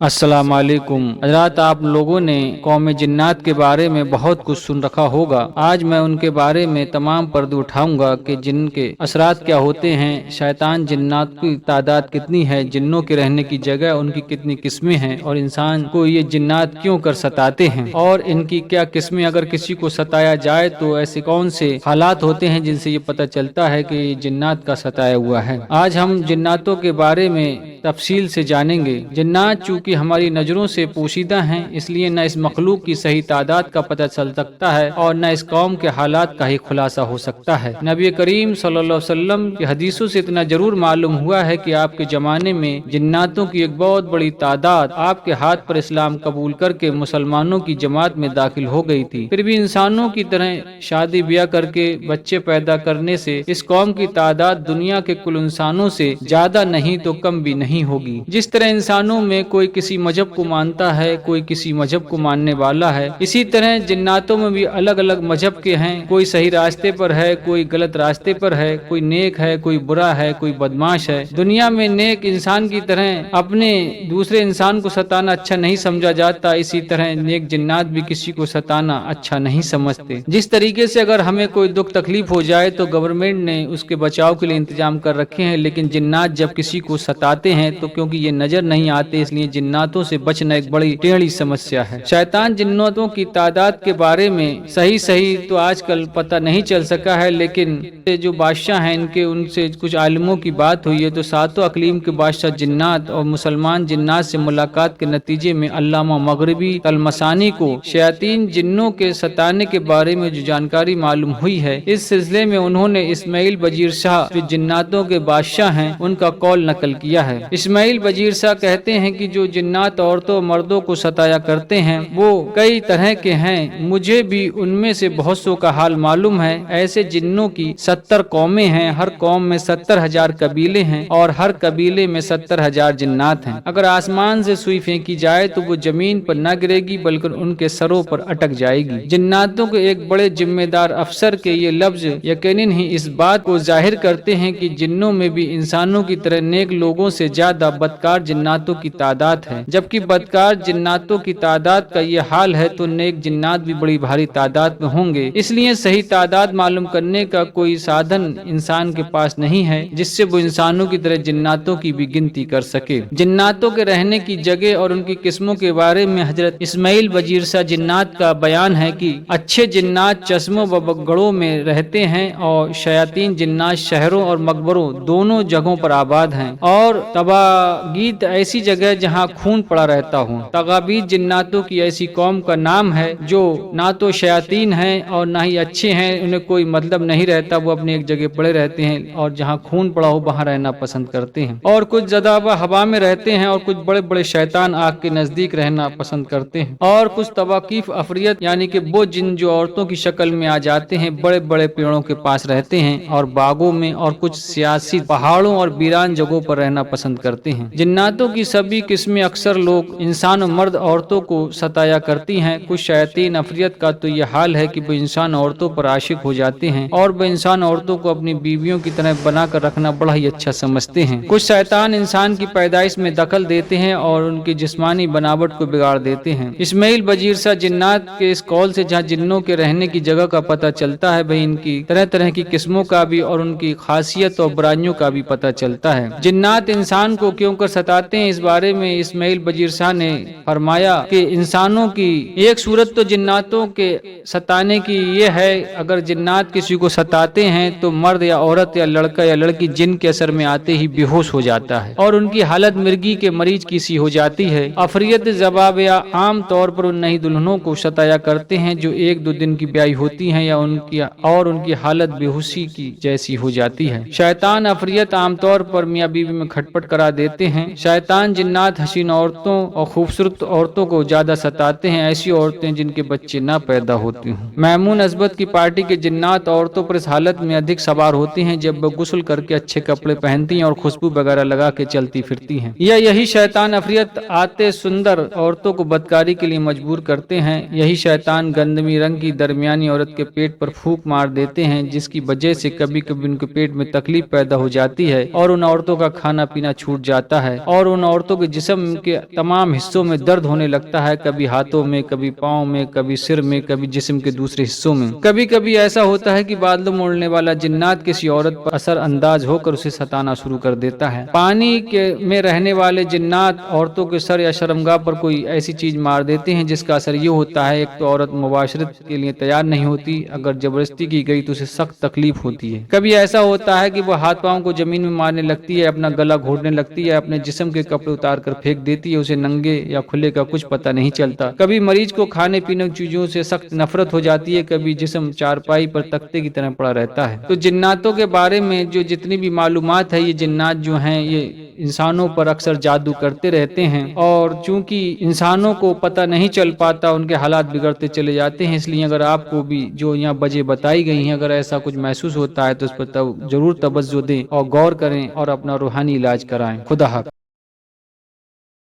अस्सलाम वालेकुम हजरात, आप लोगों ने कौम जिन्नात के बारे में बहुत कुछ सुन रखा होगा। आज मैं उनके बारे में तमाम पर्दे उठाऊंगा कि जिन के असरात क्या होते हैं, शैतान जिन्नात की तादाद कितनी है, जिन्नों के रहने की जगह उनकी कितनी किस्में हैं और इंसान को ये जिन्नात क्यों कर सताते हैं और इनकी क्या किस्में। अगर किसी को सताया जाए तो ऐसे कौन से हालात होते हैं जिनसे ये पता चलता है कि ये जिन्नात का सताया हुआ है। आज हम जिन्नातों के बारे में तफसील से जानेंगे। जिन्नात चूंकि हमारी नजरों से पोशीदा हैं, इसलिए न इस मखलूक की सही तादाद का पता चल सकता है और न इस कौम के हालात का ही खुलासा हो सकता है। नबी करीम सल्लल्लाहु अलैहि वसल्लम की हदीसों से इतना जरूर मालूम हुआ है कि आपके जमाने में जिन्नातों की एक बहुत बड़ी तादाद आपके हाथ पर इस्लाम कबूल करके मुसलमानों की जमात में दाखिल हो गई थी। फिर भी इंसानों की तरह शादी ब्याह करके बच्चे पैदा करने से इस कौम की तादाद दुनिया के कुल इंसानों से ज्यादा नहीं तो कम भी नहीं होगी। जिस तरह इंसानों में कोई किसी मजहब को मानता है, कोई किसी मजहब को मानने वाला है, इसी तरह जिन्नातों में भी अलग अलग मजहब के हैं। कोई सही रास्ते पर है, कोई गलत रास्ते पर है, कोई नेक है, कोई बुरा है, कोई बदमाश है। दुनिया में नेक इंसान की तरह अपने दूसरे इंसान को सताना अच्छा नहीं समझा जाता, इसी तरह नेक जिन्नात भी किसी को सताना अच्छा नहीं समझते। जिस तरीके से अगर हमें कोई दुख तकलीफ हो जाए तो गवर्नमेंट ने उसके बचाव के लिए इंतजाम कर रखे हैं, लेकिन जिन्नात जब किसी को सताते हैं तो क्योंकि ये नजर नहीं आते, इसलिए जिन्नातों से बचना एक बड़ी टेढ़ी समस्या है। शैतान जिन्नातों की तादाद के बारे में सही तो आजकल पता नहीं चल सका है, लेकिन जो बादशाह हैं इनके उनसे कुछ आलिमों की बात हुई है तो सातों अकलीम के बादशाह जिन्नात और मुसलमान जिन्नात से मुलाकात के नतीजे में अल्लामा मगरिबी तलमसानी को शयातीन जिन्नों के सताने के बारे में जो जानकारी मालूम हुई है, इस सिलसिले में उन्होंने इस्माइल बजीर शाह जो जिन्नातों के बादशाह हैं उनका कौल नकल किया है। इस्माइल बजीर शाह कहते हैं कि जो जिन्नात औरतों मर्दों को सताया करते हैं वो कई तरह के हैं, मुझे भी उनमें से बहुत सौ का हाल मालूम है। ऐसे जिन्नों की 70 कौमें हैं, हर कौम में 70,000 कबीले हैं और हर कबीले में 70,000 जिन्नात हैं। अगर आसमान से सुई फेंकी जाए तो वो जमीन पर न गिरेगी बल्कि उनके सरों पर अटक जाएगी। जिन्नातों के एक बड़े जिम्मेदार अफसर के ये लफ्ज यकीनन ही इस बात को जाहिर करते हैं कि जिन्नों में भी इंसानों की तरह नेक लोगों से ज्यादा बदकार जिन्नातों की तादाद है। जबकि बदकार जिन्नातों की तादाद का ये हाल है तो नेक जिन्नात भी बड़ी भारी तादाद में होंगे। इसलिए सही तादाद मालूम करने का कोई साधन इंसान के पास नहीं है जिससे वो इंसानों की तरह जिन्नातों की भी गिनती कर सके। जिन्नातों के रहने की जगह और उनकी किस्मों के बारे में हजरत इस्माइल बजीर शाह जिन्नात का बयान है कि अच्छे जिन्नात चश्मों व बगड़ों में रहते हैं और शयातीन जिन्नात शहरों और मकबरों दोनों जगहों पर आबाद हैं। और तबागीत ऐसी जगह जहाँ खून पड़ा रहता हो। तगाबीत जिन्नातों की ऐसी कौम का नाम है जो ना तो शयातीन हैं और ना ही अच्छे हैं, उन्हें कोई मतलब नहीं रहता, वो अपनी एक जगह पड़े रहते हैं और जहाँ खून पड़ा हो वहाँ रहना पसंद करते हैं। और कुछ ज़्यादा हवा में रहते हैं और कुछ बड़े बड़े शैतान आग के नजदीक रहना पसंद करते हैं। और कुछ तवाकीफ अफरियत यानी कि वो जिन जो औरतों की शक्ल में आ जाते हैं, बड़े बड़े पेड़ों के पास रहते हैं और बागों में, और कुछ सियासी पहाड़ों और वीरान जगहों पर रहना पसंद करते हैं। जिन्नातों की सभी किस्में अक्सर लोग इंसान और मर्द औरतों को सताया करती हैं। कुछ शैतान अफरियत का तो ये हाल है कि वो इंसान औरतों पर आशिक हो जाते हैं और वो इंसान औरतों को अपनी बीवियों की तरह बनाकर रखना बड़ा ही अच्छा समझते हैं। कुछ शैतान इंसान की पैदाइश में दखल देते हैं और उनकी जिस्मानी बनावट को बिगाड़ देते हैं। इस्माइल बजीर शाह जिन्नात के इस कौल से जहाँ जिन्नों के रहने की जगह का पता चलता है, भाई इनकी तरह तरह की किस्मों का भी और उनकी खासियत और बुराइयों का भी पता चलता है। जिन्नात इंसान को क्यों कर सताते हैं, इस बारे में इस्माइल बजीर शाह ने फरमाया कि इंसानों की एक सूरत तो जिन्नातों के सताने की ये है, अगर जिन्नात किसी को सताते हैं तो मर्द या औरत या लड़का या लड़की जिन के असर में आते ही बेहोश हो जाता है और उनकी हालत मिर्गी के मरीज की सी हो जाती है। अफरियत जवाब या आम तौर पर उन नई दुल्हनों को सताया करते हैं जो 1-2 दिन की ब्याही होती हैं या उनकी हालत बेहोशी की जैसी हो जाती है। शैतान अफरियत आमतौर पर मियाँ बीवी में खटपट करा देते हैं। शैतान जिन्नात हसीन औरतों और खूबसूरत औरतों को ज्यादा सताते हैं, ऐसी औरतें जिनके बच्चे ना पैदा होते हों। मैमून अजबत की पार्टी के जिन्नात औरतों पर इस हालत में अधिक सवार होती हैं जब वो गुस्ल करके अच्छे कपड़े पहनती हैं और खुशबू वगैरह लगा के चलती फिरती हैं। यही शैतान अफरियत आते सुंदर औरतों को बदकारी के लिए मजबूर करते हैं। यही शैतान गंदमी रंग की दरमियानी औरत के पेट पर फूंक मार देते हैं, जिसकी वजह से कभी कभी उनके पेट में तकलीफ पैदा हो जाती है और उन औरतों का खाना पीना छूट जाता है और उन औरतों के जिस्म जिस्म के तमाम हिस्सों में दर्द होने लगता है, कभी हाथों में, कभी पाँव में, कभी सिर में, कभी जिस्म के दूसरे हिस्सों में। कभी कभी ऐसा होता है कि बादलों में उड़ने वाला जिन्नात किसी औरत पर असर अंदाज होकर उसे सताना शुरू कर देता है। पानी के में रहने वाले जिन्नात औरतों के सर या शर्मगाह पर कोई ऐसी चीज मार देते हैं जिसका असर ये होता है, एक तो औरत मुबाशरत के लिए तैयार नहीं होती, अगर जबरदस्ती की गई तो उसे सख्त तकलीफ होती है। कभी ऐसा होता है कि वह हाथ पांव को जमीन में मारने लगती है, अपना गला घोटने लगती है, अपने जिस्म के कपड़े उतार कर फेंक देती है, उसे नंगे या खुले का कुछ पता नहीं चलता। कभी मरीज को खाने पीने की चीजों से सख्त नफरत हो जाती है, कभी जिस्म चारपाई पर तख्ते की तरह पड़ा रहता है। तो जिन्नातों के बारे में जो जितनी भी मालूमात है, ये जिन्नात जो हैं ये इंसानों पर अक्सर जादू करते रहते हैं, और चूंकि इंसानों को पता नहीं चल पाता, उनके हालात बिगड़ते चले जाते हैं। इसलिए अगर आपको भी जो यहाँ वजह बताई गई हैं, अगर ऐसा कुछ महसूस होता है तो उस पर जरूर तवज्जो दें और गौर करें और अपना रूहानी इलाज कराएं। खुदा हाफ़िज़।